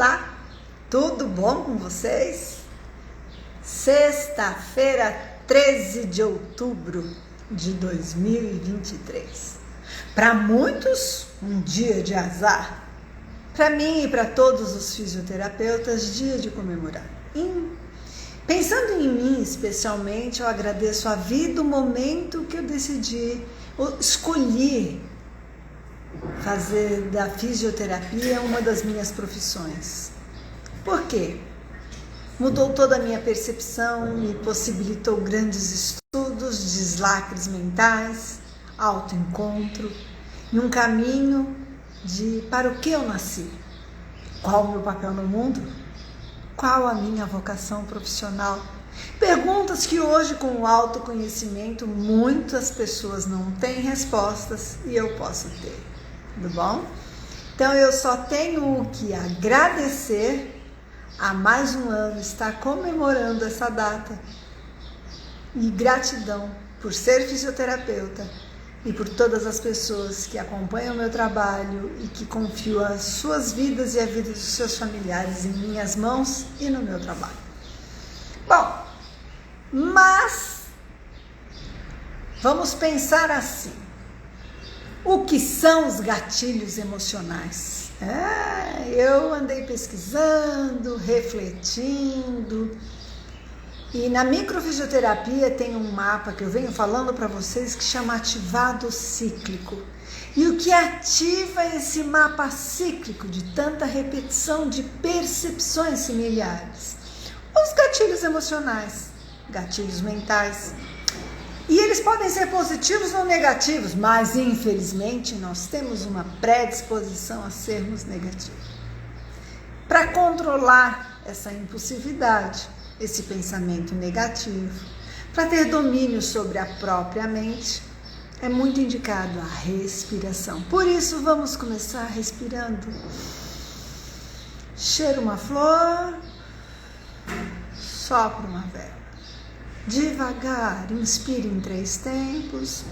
Olá, tudo bom com vocês? Sexta-feira, 13 de outubro de 2023. Para muitos, um dia de azar. Para mim e para todos os fisioterapeutas, dia de comemorar. Pensando em mim especialmente, eu agradeço a vida, o momento que eu decidi, escolhi fazer da fisioterapia uma das minhas profissões. Por quê? Mudou toda a minha percepção, me possibilitou grandes estudos, deslacres mentais, autoencontro e um caminho para o que eu nasci. Qual o meu papel no mundo? Qual a minha vocação profissional? Perguntas que hoje, com o autoconhecimento, muitas pessoas não têm respostas e eu posso ter. Tudo bom? Então eu só tenho o que agradecer a mais um ano estar comemorando essa data e gratidão por ser fisioterapeuta e por todas as pessoas que acompanham o meu trabalho e que confiam as suas vidas e a vida dos seus familiares em minhas mãos e no meu trabalho. Bom, mas vamos pensar assim. O que são os gatilhos emocionais? Eu andei pesquisando, refletindo, e na microfisioterapia tem um mapa que eu venho falando para vocês que chama ativado cíclico. E o que ativa esse mapa cíclico de tanta repetição de percepções similares? Os gatilhos emocionais, gatilhos mentais. E eles podem ser positivos ou negativos, mas infelizmente nós temos uma predisposição a sermos negativos. Para controlar essa impulsividade, esse pensamento negativo, para ter domínio sobre a própria mente, é muito indicado a respiração. Por isso, vamos começar respirando. Cheira uma flor, sopra uma vela. Devagar, inspire em 3 tempos,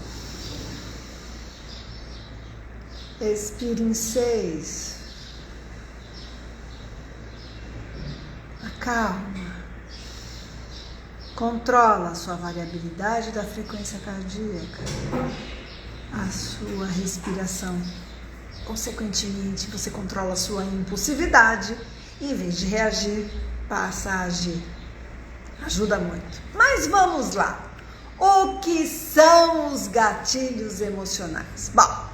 expire em 6, acalma, controla a sua variabilidade da frequência cardíaca, a sua respiração. Consequentemente, você controla a sua impulsividade e, em vez de reagir, passa a agir. Ajuda muito. Mas vamos lá. O que são os gatilhos emocionais? Bom,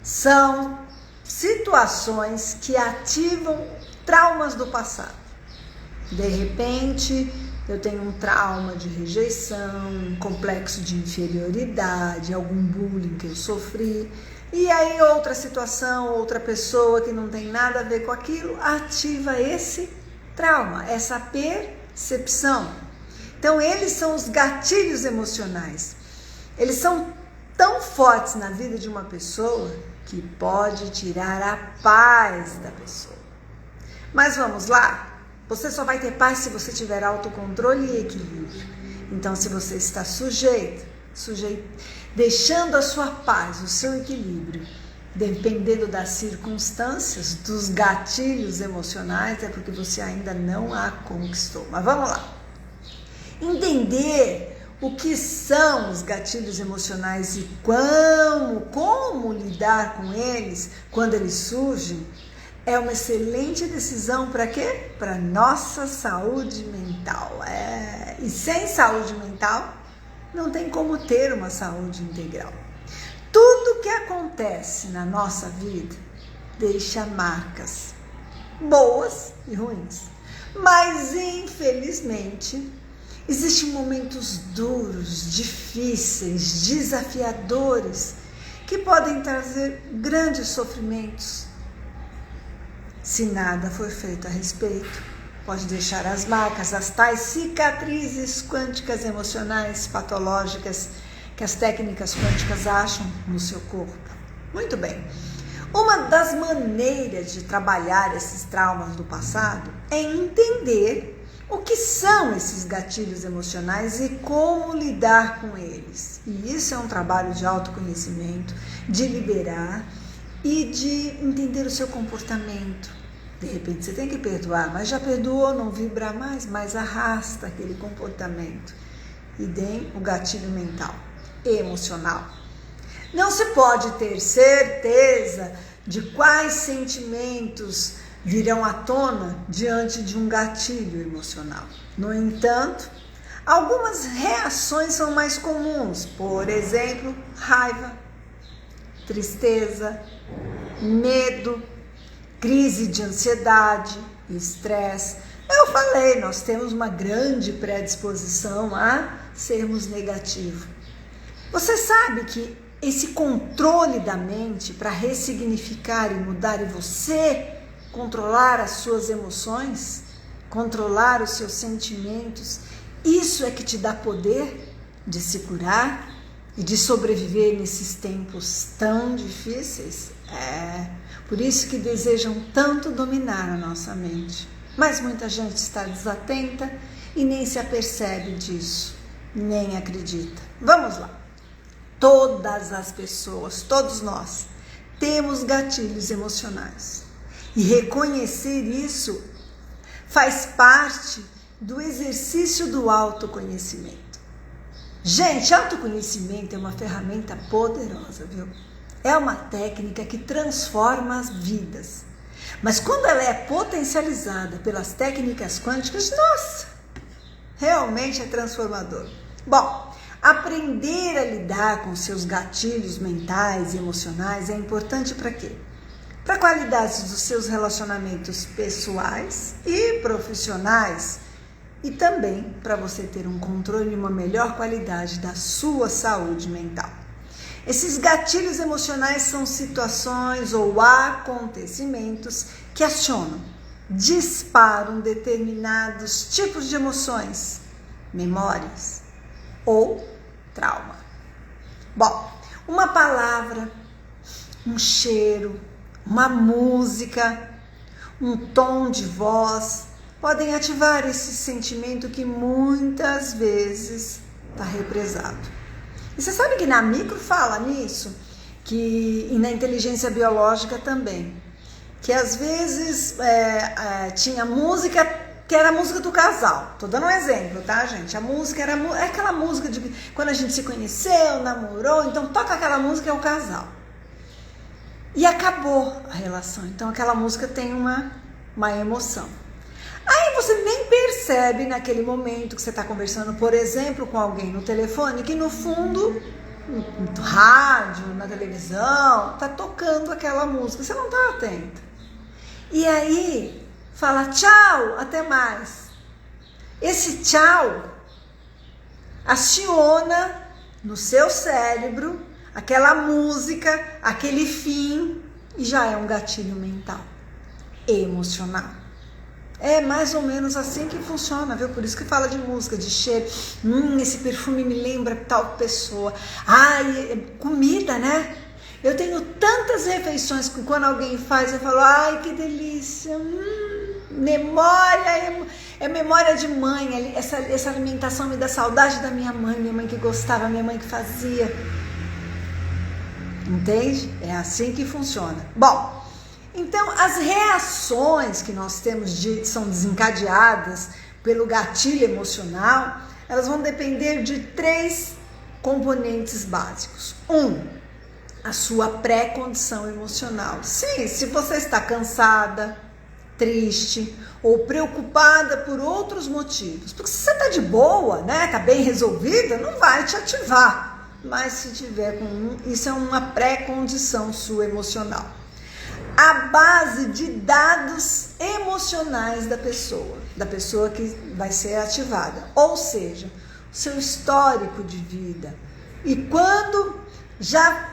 são situações que ativam traumas do passado. De repente, eu tenho um trauma de rejeição, um complexo de inferioridade, algum bullying que eu sofri. E aí outra situação, outra pessoa que não tem nada a ver com aquilo, ativa esse trauma, essa percepção. Então, eles são os gatilhos emocionais. Eles são tão fortes na vida de uma pessoa que pode tirar a paz da pessoa. Mas vamos lá? Você só vai ter paz se você tiver autocontrole e equilíbrio. Então, se você está deixando a sua paz, o seu equilíbrio, dependendo das circunstâncias, dos gatilhos emocionais, é porque você ainda não a conquistou. Mas vamos lá. Entender o que são os gatilhos emocionais e como lidar com eles quando eles surgem é uma excelente decisão para quê? Para nossa saúde mental. E sem saúde mental não tem como ter uma saúde integral. Tudo que acontece na nossa vida deixa marcas boas e ruins, mas infelizmente existem momentos duros, difíceis, desafiadores, que podem trazer grandes sofrimentos. Se nada for feito a respeito, pode deixar as marcas, as tais cicatrizes quânticas emocionais patológicas que as técnicas quânticas acham no seu corpo. Muito bem. Uma das maneiras de trabalhar esses traumas do passado é entender o que são esses gatilhos emocionais e como lidar com eles. E isso é um trabalho de autoconhecimento, de liberar e de entender o seu comportamento, De repente você tem que perdoar, mas já perdoou, não vibra mais, mas arrasta aquele comportamento. E tem o gatilho mental, emocional. Não se pode ter certeza de quais sentimentos virão à tona diante de um gatilho emocional. No entanto, algumas reações são mais comuns, por exemplo, raiva, tristeza, medo, crise de ansiedade, estresse. Eu falei, nós temos uma grande predisposição a sermos negativos. Você sabe que esse controle da mente para ressignificar e mudar e você controlar as suas emoções, controlar os seus sentimentos, isso é que te dá poder de se curar e de sobreviver nesses tempos tão difíceis. Por isso que desejam tanto dominar a nossa mente. Mas muita gente está desatenta e nem se apercebe disso, nem acredita. Vamos lá. Todas as pessoas, todos nós, temos gatilhos emocionais. E reconhecer isso faz parte do exercício do autoconhecimento. Gente, autoconhecimento é uma ferramenta poderosa, viu? É uma técnica que transforma as vidas. Mas quando ela é potencializada pelas técnicas quânticas, nossa, realmente é transformador. Bom, aprender a lidar com seus gatilhos mentais e emocionais é importante para quê? Para a qualidade dos seus relacionamentos pessoais e profissionais e também para você ter um controle e uma melhor qualidade da sua saúde mental. Esses gatilhos emocionais são situações ou acontecimentos que acionam, disparam determinados tipos de emoções, memórias ou trauma. Bom, uma palavra, um cheiro, uma música, um tom de voz podem ativar esse sentimento que muitas vezes está represado. E você sabe que na micro fala nisso, e na inteligência biológica também, que às vezes tinha música que era a música do casal. Tô dando um exemplo, tá, gente? A música era aquela música de quando a gente se conheceu, namorou, então toca aquela música, é o casal. E acabou a relação, então aquela música tem uma emoção. Aí você nem percebe naquele momento que você está conversando, por exemplo, com alguém no telefone, que no fundo, no rádio, na televisão, está tocando aquela música, você não está atenta. E aí fala tchau, até mais. Esse tchau aciona no seu cérebro aquela música, aquele fim, e já é um gatilho mental, emocional. É mais ou menos assim que funciona, viu? Por isso que fala de música, de cheiro. Esse perfume me lembra tal pessoa. Ai, comida, né? Eu tenho tantas refeições que quando alguém faz, eu falo, ai, que delícia. Memória, é memória de mãe. Essa alimentação me dá saudade da minha mãe que gostava, minha mãe que fazia. Entende? É assim que funciona. Bom, então as reações que nós temos são desencadeadas pelo gatilho emocional, elas vão depender de 3 componentes básicos. A sua pré-condição emocional. Sim, se você está cansada, triste ou preocupada por outros motivos, porque se você está de boa, né, está bem resolvida, não vai te ativar. Mas se tiver isso é uma pré-condição sua emocional. A base de dados emocionais da pessoa que vai ser ativada, ou seja, o seu histórico de vida. E quando já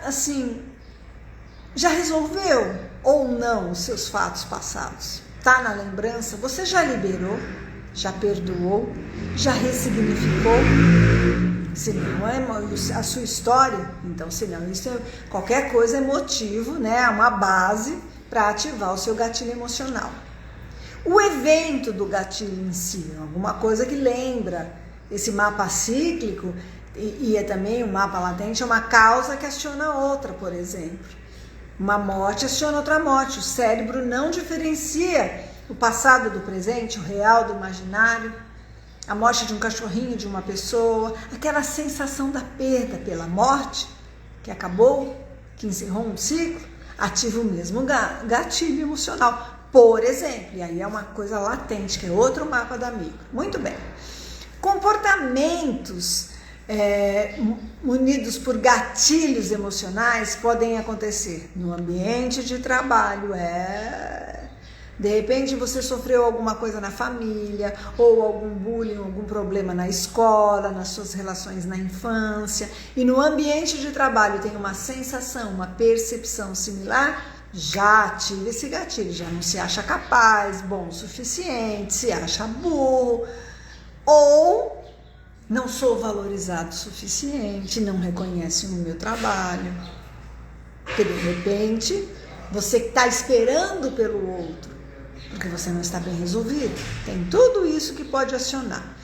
resolveu ou não os seus fatos passados, tá na lembrança, você já liberou, já perdoou, já ressignificou. Se não é a sua história, então se não, qualquer coisa é motivo, né, uma base para ativar o seu gatilho emocional. O evento do gatilho em si, alguma coisa que lembra esse mapa cíclico e é também um mapa latente, é uma causa que aciona outra, por exemplo. Uma morte aciona outra morte. O cérebro não diferencia o passado do presente, o real do imaginário, a morte de um cachorrinho, de uma pessoa, aquela sensação da perda pela morte, que acabou, que encerrou um ciclo, ativa o mesmo gatilho emocional. Por exemplo, e aí é uma coisa latente, que é outro mapa da micro. Muito bem. Comportamentos unidos por gatilhos emocionais podem acontecer no ambiente de trabalho. De repente você sofreu alguma coisa na família, ou algum bullying, algum problema na escola, nas suas relações na infância, e no ambiente de trabalho tem uma sensação, uma percepção similar, já ativa esse gatilho, já não se acha capaz, bom o suficiente, se acha burro, ou não sou valorizado o suficiente, não reconhece o meu trabalho. Porque de repente você está esperando pelo outro, porque você não está bem resolvido. Tem tudo isso que pode acionar.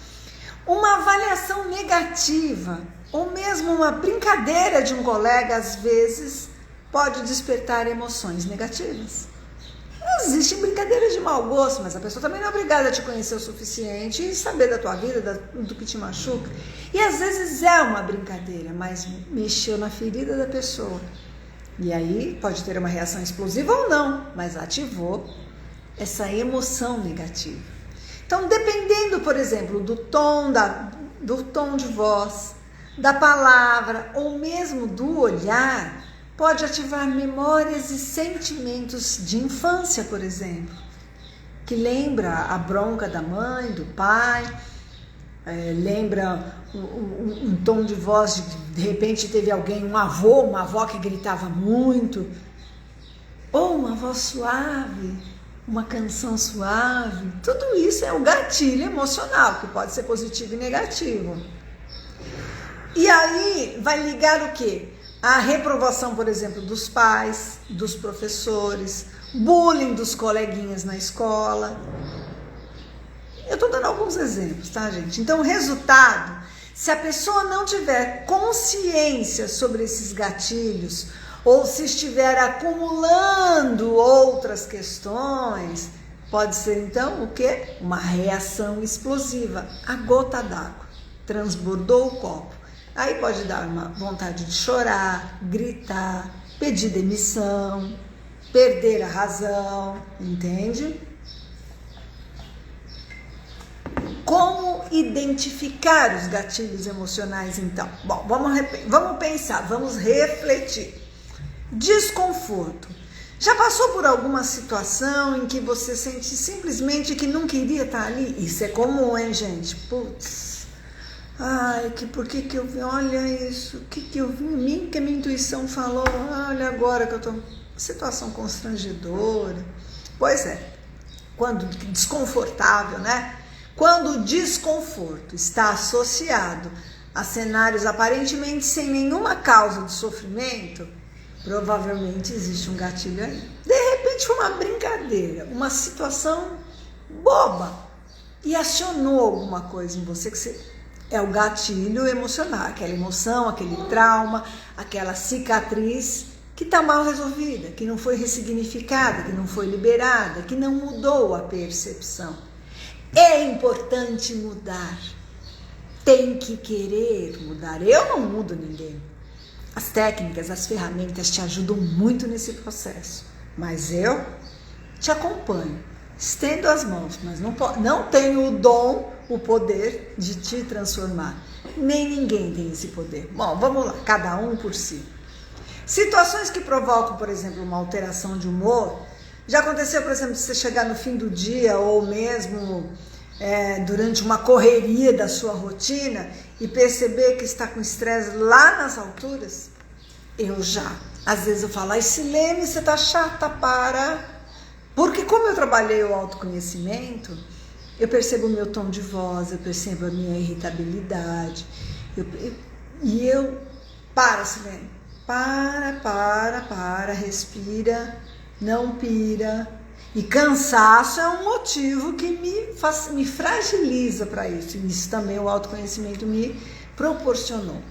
Uma avaliação negativa, ou mesmo uma brincadeira de um colega, às vezes, pode despertar emoções negativas. Existem brincadeiras de mau gosto, mas a pessoa também não é obrigada a te conhecer o suficiente e saber da tua vida, do que te machuca. E às vezes é uma brincadeira, mas mexeu na ferida da pessoa. E aí pode ter uma reação explosiva ou não, mas ativou essa emoção negativa. Então, dependendo, por exemplo, do tom de voz, da palavra ou mesmo do olhar, pode ativar memórias e sentimentos de infância, por exemplo, que lembra a bronca da mãe, do pai, lembra um tom de voz de repente teve alguém, um avô, uma avó que gritava muito, ou uma voz suave, uma canção suave. Tudo isso é o gatilho emocional, que pode ser positivo e negativo. E aí vai ligar o quê? A reprovação, por exemplo, dos pais, dos professores, bullying dos coleguinhas na escola. Eu estou dando alguns exemplos, tá, gente? Então, o resultado, se a pessoa não tiver consciência sobre esses gatilhos, ou se estiver acumulando outras questões, pode ser, então, o quê? Uma reação explosiva. A gota d'água transbordou o copo. Aí pode dar uma vontade de chorar, gritar, pedir demissão, perder a razão, entende? Como identificar os gatilhos emocionais, então? Bom, vamos pensar, vamos refletir. Desconforto. Já passou por alguma situação em que você sente simplesmente que não queria estar ali? Isso é comum, hein, gente? Putz. Ai, por que eu vi? Olha isso, o que eu vi? Que a minha intuição falou. Olha agora que eu tô em situação constrangedora. Pois é, quando desconfortável, né? Quando o desconforto está associado a cenários aparentemente sem nenhuma causa de sofrimento, provavelmente existe um gatilho aí. De repente foi uma brincadeira, uma situação boba e acionou alguma coisa em você que você... É o gatilho emocional, aquela emoção, aquele trauma, aquela cicatriz que está mal resolvida, que não foi ressignificada, que não foi liberada, que não mudou a percepção. É importante mudar, tem que querer mudar. Eu não mudo ninguém. As técnicas, as ferramentas te ajudam muito nesse processo, mas eu te acompanho, estendo as mãos, mas não tenho o dom, o poder de te transformar. Nem ninguém tem esse poder. Bom, vamos lá, cada um por si. Situações que provocam, por exemplo, uma alteração de humor. Já aconteceu, por exemplo, você chegar no fim do dia ou mesmo durante uma correria da sua rotina e perceber que está com estresse lá nas alturas? Eu já. Às vezes eu falo, ai Silene, você tá chata, para. Porque como eu trabalhei o autoconhecimento, eu percebo o meu tom de voz, eu percebo a minha irritabilidade. Para, Silene. Para, respira, não pira. E cansaço é um motivo que me fragiliza para isso. E isso também o autoconhecimento me proporcionou.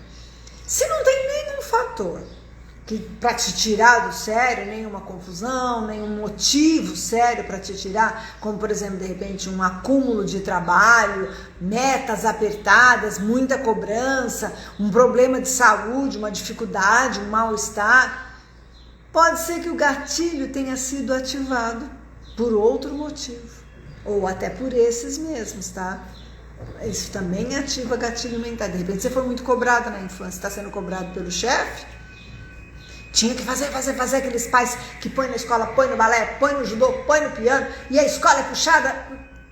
Se não tem nenhum fator para te tirar do sério, nenhuma confusão, nenhum motivo sério para te tirar, como por exemplo, de repente um acúmulo de trabalho, metas apertadas, muita cobrança, um problema de saúde, uma dificuldade, um mal-estar. Pode ser que o gatilho tenha sido ativado por outro motivo, ou até por esses mesmos, tá? Isso também ativa gatilho mental. De repente você foi muito cobrada na infância, está sendo cobrado pelo chefe, tinha que fazer aqueles pais que põe na escola, põe no balé, põe no judô, põe no piano, e a escola é puxada.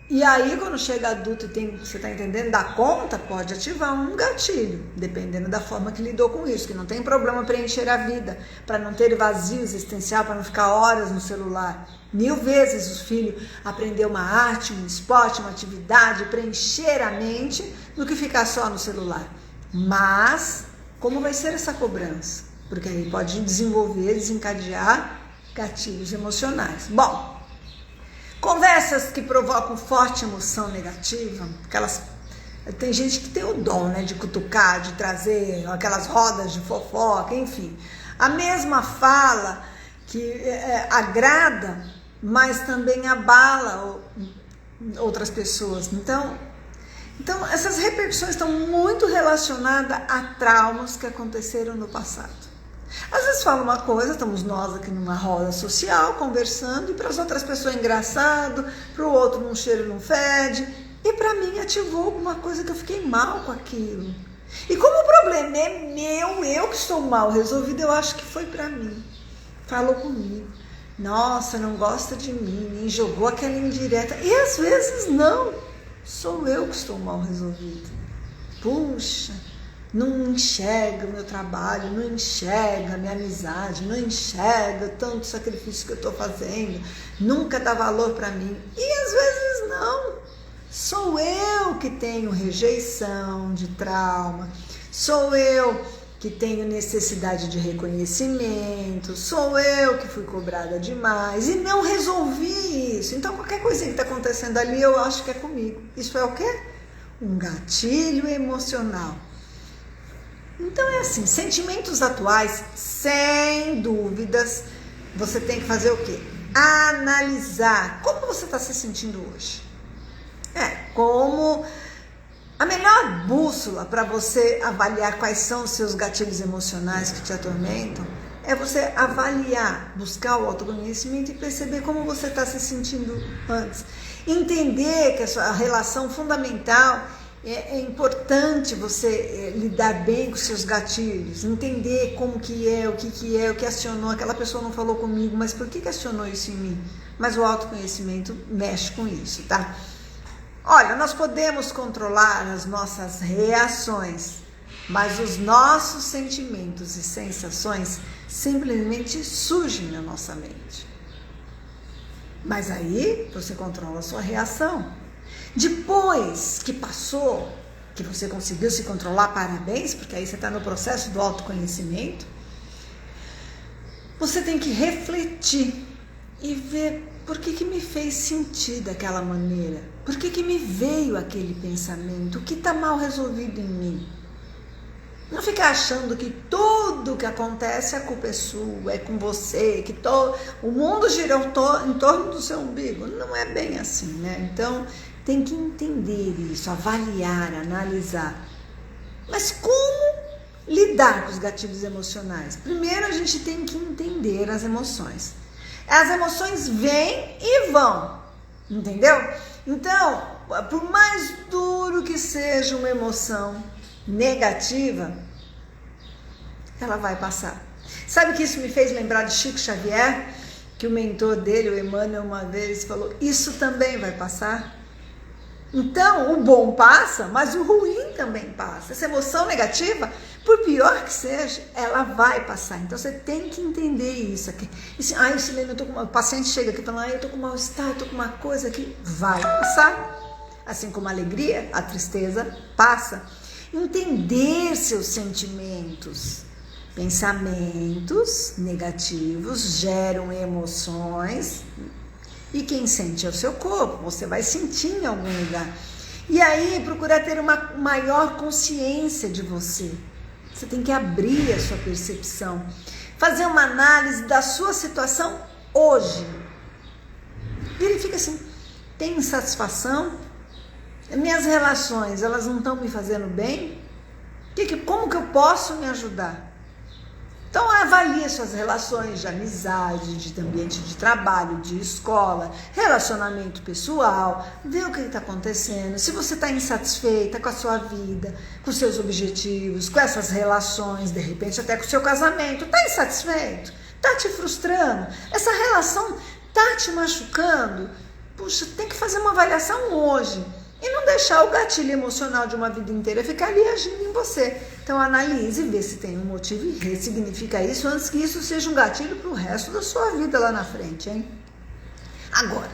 E aí, quando chega adulto e você tá entendendo, dá conta, pode ativar um gatilho, dependendo da forma que lidou com isso, que não tem problema preencher a vida, para não ter vazio existencial, para não ficar horas no celular. 1000 vezes o filho aprender uma arte, um esporte, uma atividade, preencher a mente, do que ficar só no celular. Mas, como vai ser essa cobrança? Porque aí pode desencadear gatilhos emocionais. Bom, conversas que provocam forte emoção negativa, tem gente que tem o dom, né, de cutucar, de trazer aquelas rodas de fofoca, enfim. A mesma fala que agrada, mas também abala outras pessoas. Então, essas repercussões estão muito relacionadas a traumas que aconteceram no passado. Às vezes fala uma coisa, estamos nós aqui numa roda social, conversando, e para as outras pessoas é engraçado, para o outro não cheira, não fede, e para mim ativou alguma coisa que eu fiquei mal com aquilo. E como o problema é meu, eu que estou mal resolvido, eu acho que foi para mim. Falou comigo. Nossa, não gosta de mim, nem jogou aquela indireta. E às vezes não, sou eu que estou mal resolvido. Puxa, não enxerga o meu trabalho, não enxerga a minha amizade, não enxerga tanto sacrifício que eu estou fazendo, nunca dá valor para mim. E às vezes não, sou eu que tenho rejeição de trauma, sou eu que tenho necessidade de reconhecimento, sou eu que fui cobrada demais e não resolvi isso. Então qualquer coisinha que está acontecendo ali, eu acho que é comigo. Isso é o quê? Um gatilho emocional. Então é assim, sentimentos atuais, sem dúvidas, você tem que fazer o quê? Analisar como você está se sentindo hoje. Como a melhor bússola para você avaliar quais são os seus gatilhos emocionais que te atormentam é você avaliar, buscar o autoconhecimento e perceber como você está se sentindo antes. Entender que a sua relação fundamental é importante você lidar bem com os seus gatilhos, entender como que é, o que acionou, aquela pessoa não falou comigo, mas por que acionou isso em mim? Mas o autoconhecimento mexe com isso, tá? Olha, nós podemos controlar as nossas reações, mas os nossos sentimentos e sensações simplesmente surgem na nossa mente. Mas aí você controla a sua reação. Depois que passou, que você conseguiu se controlar, parabéns, porque aí você está no processo do autoconhecimento, você tem que refletir e ver por que me fez sentir daquela maneira, por que me veio aquele pensamento, o que está mal resolvido em mim. Não ficar achando que tudo que acontece, a culpa é sua, é com você, que o mundo gira em torno do seu umbigo. Não é bem assim, né? Então, tem que entender isso, avaliar, analisar. Mas como lidar com os gatilhos emocionais? Primeiro, a gente tem que entender as emoções. As emoções vêm e vão, entendeu? Então, por mais duro que seja uma emoção negativa, ela vai passar. Sabe que isso me fez lembrar de Chico Xavier? Que o mentor dele, o Emmanuel, uma vez falou, isso também vai passar. Então, o bom passa, mas o ruim também passa. Essa emoção negativa, por pior que seja, ela vai passar. Então, você tem que entender isso aqui. O paciente chega aqui e fala, eu tô com mal-estar, eu tô com uma coisa aqui. Vai passar. Assim como a alegria, a tristeza passa. Entender seus sentimentos. Pensamentos negativos geram emoções. E quem sente é o seu corpo, você vai sentir em algum lugar. E aí, procurar ter uma maior consciência de você. Você tem que abrir a sua percepção. fazer uma análise da sua situação hoje. Verifica assim, tem insatisfação? Minhas relações, elas não estão me fazendo bem? Como que eu posso me ajudar? Então avalie suas relações de amizade, de ambiente de trabalho, de escola, relacionamento pessoal, vê o que está acontecendo, se você está insatisfeita com a sua vida, com os seus objetivos, com essas relações, de repente até com o seu casamento, está insatisfeito? Está te frustrando? Essa relação está te machucando? Puxa, tem que fazer uma avaliação hoje. E não deixar o gatilho emocional de uma vida inteira ficar ali agindo em você. Então analise, vê se tem um motivo e ressignifica isso antes que isso seja um gatilho para o resto da sua vida lá na frente, hein? Agora,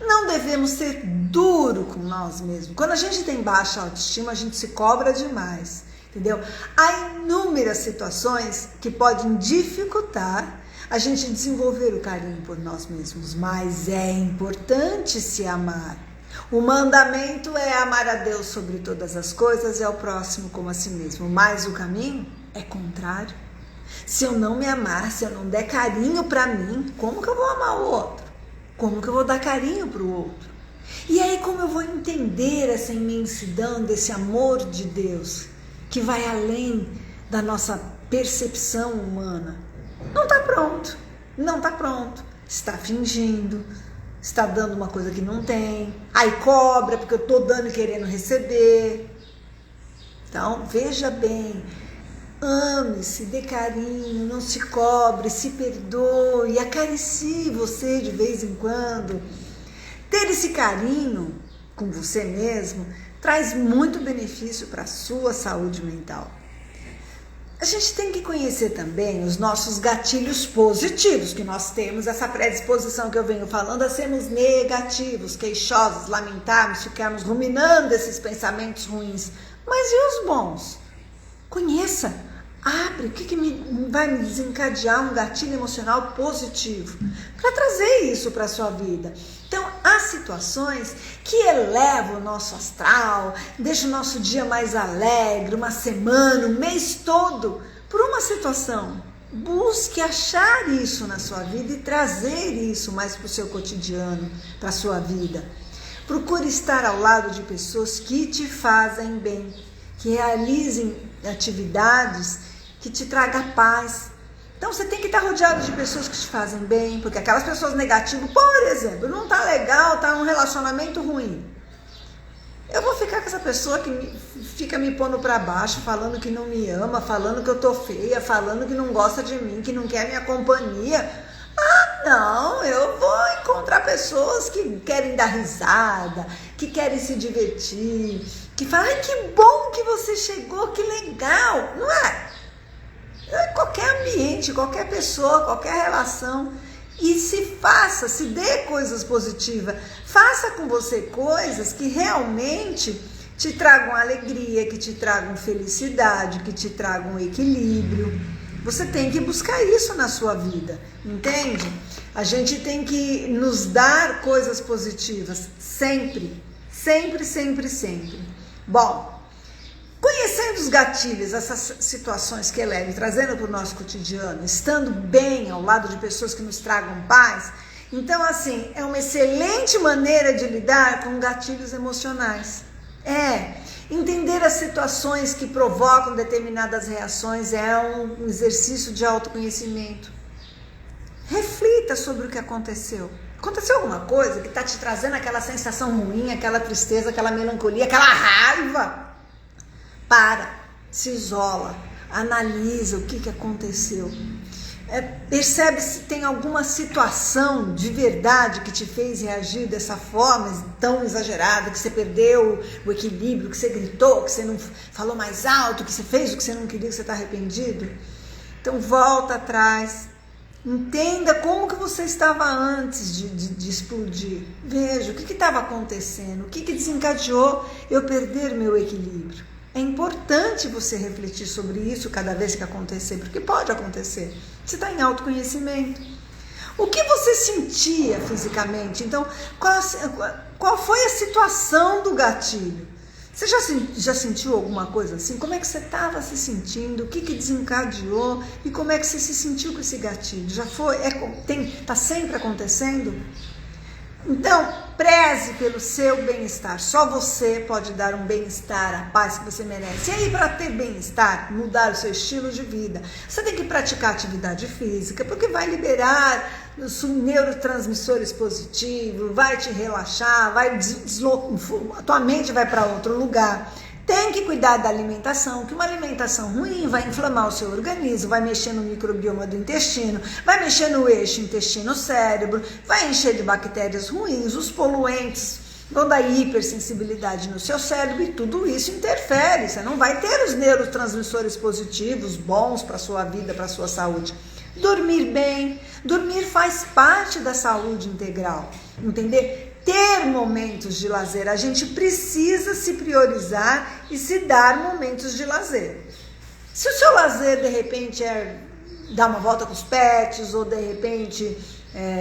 não devemos ser duro com nós mesmos. Quando a gente tem baixa autoestima, a gente se cobra demais, entendeu? Há inúmeras situações que podem dificultar a gente desenvolver o carinho por nós mesmos, mas é importante se amar. O mandamento é amar a Deus sobre todas as coisas e ao próximo como a si mesmo, mas o caminho é contrário. Se eu não me amar, se eu não der carinho para mim, como que eu vou amar o outro? Como que eu vou dar carinho para o outro? E aí como eu vou entender essa imensidão desse amor de Deus, que vai além da nossa percepção humana? Não está pronto, não está pronto, está fingindo, está dando uma coisa que não tem, aí cobra porque eu estou dando e querendo receber. Então, veja bem, ame-se, dê carinho, não se cobre, se perdoe, acaricie você de vez em quando. Ter esse carinho com você mesmo traz muito benefício para a sua saúde mental. A gente tem que conhecer também os nossos gatilhos positivos, que nós temos essa predisposição que eu venho falando a sermos negativos, queixosos, lamentarmos, ficarmos ruminando esses pensamentos ruins. Mas e os bons? Conheça, abre, o que vai me desencadear um gatilho emocional positivo para trazer isso para a sua vida. Então, há situações que elevam o nosso astral, deixam o nosso dia mais alegre, uma semana, um mês todo, por uma situação. Busque achar isso na sua vida e trazer isso mais para o seu cotidiano, para a sua vida. Procure estar ao lado de pessoas que te fazem bem, que realizem atividades que te tragam paz. Então você tem que estar rodeado de pessoas que te fazem bem, porque aquelas pessoas negativas, por exemplo, não tá legal, tá num relacionamento ruim. Eu vou ficar com essa pessoa que fica me pondo para baixo, falando que não me ama, falando que eu tô feia, falando que não gosta de mim, que não quer minha companhia. Ah, não, eu vou encontrar pessoas que querem dar risada, que querem se divertir, que falam, ai, que bom que você chegou, que legal, não é? Qualquer ambiente, qualquer pessoa, qualquer relação, e se dê coisas positivas, faça com você coisas que realmente te tragam alegria, que te tragam felicidade, que te tragam equilíbrio. Você tem que buscar isso na sua vida, entende? A gente tem que nos dar coisas positivas, sempre, sempre, sempre, sempre. Bom, conhecendo os gatilhos, essas situações que elevam, trazendo para o nosso cotidiano, estando bem ao lado de pessoas que nos tragam paz, então assim, é uma excelente maneira de lidar com gatilhos emocionais. Entender as situações que provocam determinadas reações é um exercício de autoconhecimento. Reflita sobre o que aconteceu. Aconteceu alguma coisa que está te trazendo aquela sensação ruim, aquela tristeza, aquela melancolia, aquela raiva? Para, se isola, analisa o que aconteceu. Percebe se tem alguma situação de verdade que te fez reagir dessa forma tão exagerada, que você perdeu o equilíbrio, que você gritou, que você não falou mais alto, que você fez o que você não queria, que você está arrependido. Então volta atrás, entenda como que você estava antes de explodir. Veja o que estava acontecendo, o que desencadeou eu perder meu equilíbrio. É importante você refletir sobre isso cada vez que acontecer, porque pode acontecer. Você está em autoconhecimento. O que você sentia fisicamente? Então, qual foi a situação do gatilho? Você já sentiu alguma coisa assim? Como é que você estava se sentindo? O que desencadeou? E como é que você se sentiu com esse gatilho? Já foi? Tá sempre acontecendo? Então, preze pelo seu bem-estar. Só você pode dar um bem-estar, a paz que você merece. E aí, para ter bem-estar, mudar o seu estilo de vida, você tem que praticar atividade física, porque vai liberar os neurotransmissores positivos, vai te relaxar, vai a tua mente vai para outro lugar. Tem que cuidar da alimentação, que uma alimentação ruim vai inflamar o seu organismo, vai mexer no microbioma do intestino, vai mexer no eixo intestino-cérebro, vai encher de bactérias ruins, os poluentes vão dar hipersensibilidade no seu cérebro e tudo isso interfere. Você não vai ter os neurotransmissores positivos, bons para a sua vida, para a sua saúde. Dormir bem, dormir faz parte da saúde integral, entender? Ter momentos de lazer, a gente precisa se priorizar e se dar momentos de lazer. Se o seu lazer de repente é dar uma volta com os pets, ou de repente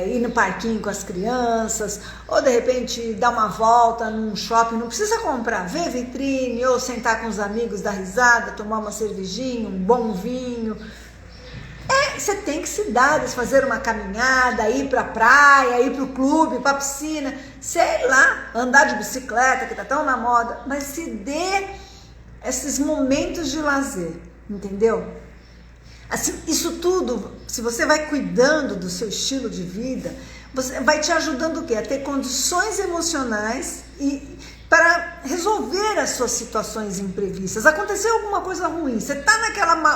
ir no parquinho com as crianças, ou de repente dar uma volta num shopping, não precisa comprar, ver vitrine, ou sentar com os amigos, dar risada, tomar uma cervejinha, um bom vinho. Você tem que se dar, fazer uma caminhada, ir pra praia, ir pro clube, pra piscina, sei lá, andar de bicicleta, que tá tão na moda, mas se dê esses momentos de lazer, entendeu? Assim, isso tudo, se você vai cuidando do seu estilo de vida, você vai te ajudando o quê? A ter condições emocionais e para resolver as suas situações imprevistas. Aconteceu alguma coisa ruim, você está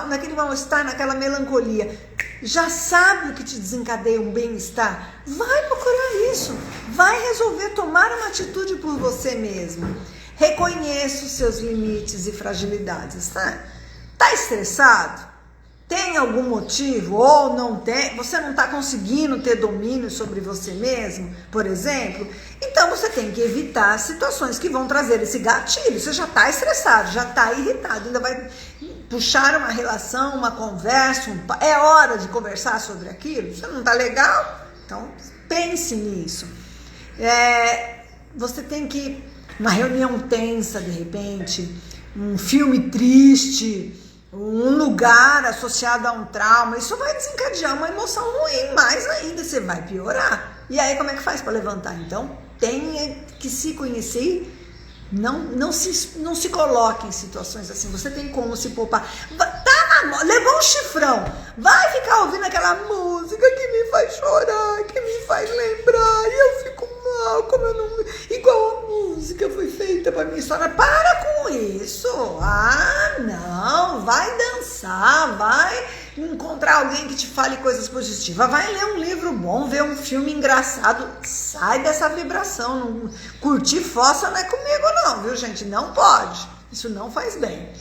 naquele mal-estar, naquela melancolia, já sabe o que te desencadeia um bem-estar? Vai procurar isso, vai resolver, tomar uma atitude por você mesmo. Reconheça os seus limites e fragilidades, tá? Tá estressado? Tem algum motivo ou não tem? Você não está conseguindo ter domínio sobre você mesmo, por exemplo? Então você tem que evitar situações que vão trazer esse gatilho. Você já está estressado, já está irritado, ainda vai puxar uma relação, uma conversa. É hora de conversar sobre aquilo? Você não está legal? Então pense nisso. Você tem que, uma reunião tensa de repente, um filme triste, um lugar associado a um trauma, isso vai desencadear uma emoção ruim, mais ainda, você vai piorar. E aí como é que faz para levantar? Então tem que se conhecer, não se coloque em situações assim, você tem como se poupar. Levou um chifrão, vai ficar ouvindo aquela música que me faz chorar, que me faz lembrar, e eu fico mal, como eu não... Igual a música foi feita pra minha história. Para com isso. Não, vai dançar, vai encontrar alguém que te fale coisas positivas, vai ler um livro bom, ver um filme engraçado, sai dessa vibração. Não, curtir fossa não é comigo não, viu gente? Não pode, isso não faz bem.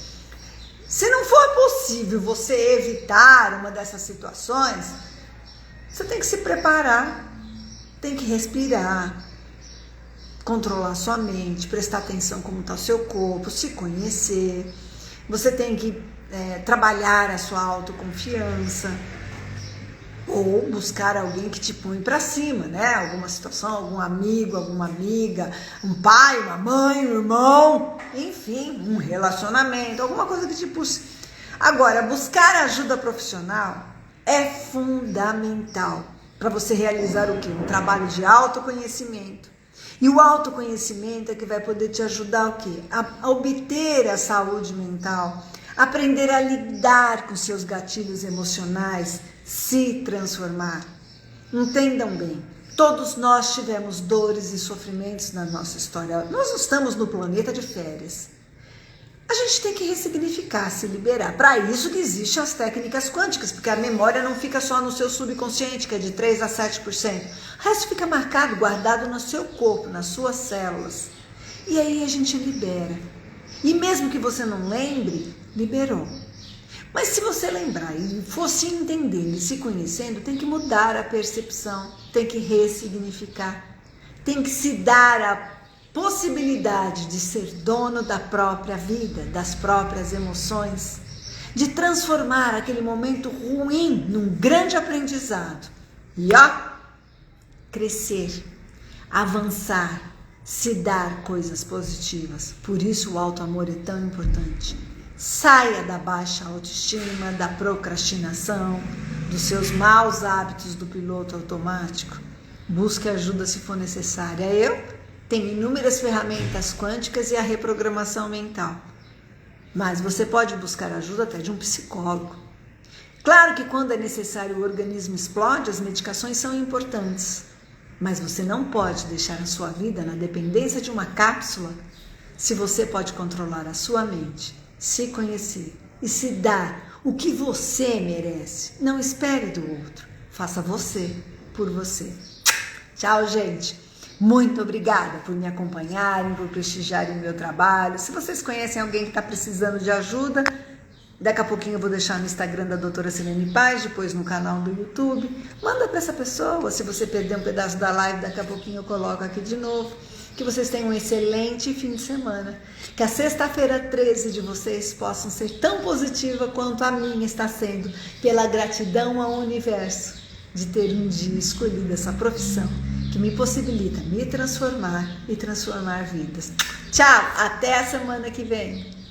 Se não for possível você evitar uma dessas situações, você tem que se preparar, tem que respirar, controlar sua mente, prestar atenção como está o seu corpo, se conhecer. Você tem que trabalhar a sua autoconfiança ou buscar alguém que te põe para cima, né? Alguma situação, algum amigo, alguma amiga, um pai, uma mãe, um irmão, enfim, um relacionamento, alguma coisa que te puxe. Agora, buscar ajuda profissional é fundamental para você realizar o quê? Um trabalho de autoconhecimento. E o autoconhecimento é que vai poder te ajudar o quê? A obter a saúde mental, aprender a lidar com seus gatilhos emocionais, se transformar. Entendam bem, todos nós tivemos dores e sofrimentos na nossa história. Nós não estamos no planeta de férias. A gente tem que ressignificar, se liberar. Para isso que existem as técnicas quânticas, porque a memória não fica só no seu subconsciente, que é de 3 a 7%. O resto fica marcado, guardado no seu corpo, nas suas células. E aí a gente libera. E mesmo que você não lembre, liberou. Mas se você lembrar e for se entendendo e se conhecendo, tem que mudar a percepção, tem que ressignificar, tem que se dar a possibilidade de ser dono da própria vida, das próprias emoções, de transformar aquele momento ruim num grande aprendizado e crescer, avançar, se dar coisas positivas. Por isso o auto-amor é tão importante. Saia da baixa autoestima, da procrastinação, dos seus maus hábitos do piloto automático. Busque ajuda se for necessária. Eu tenho inúmeras ferramentas quânticas e a reprogramação mental. Mas você pode buscar ajuda até de um psicólogo. Claro que quando é necessário o organismo explode, as medicações são importantes. Mas você não pode deixar a sua vida na dependência de uma cápsula se você pode controlar a sua mente, se conhecer e se dar o que você merece. Não espere do outro. Faça você por você. Tchau, gente. Muito obrigada por me acompanharem, por prestigiarem o meu trabalho. Se vocês conhecem alguém que está precisando de ajuda, daqui a pouquinho eu vou deixar no Instagram da doutora Silene Paz, depois no canal do YouTube. Manda para essa pessoa. Se você perder um pedaço da live, daqui a pouquinho eu coloco aqui de novo. Que vocês tenham um excelente fim de semana. Que a sexta-feira 13 de vocês possam ser tão positiva quanto a minha está sendo, pela gratidão ao universo de ter um dia escolhido essa profissão que me possibilita me transformar e transformar vidas. Tchau, até a semana que vem.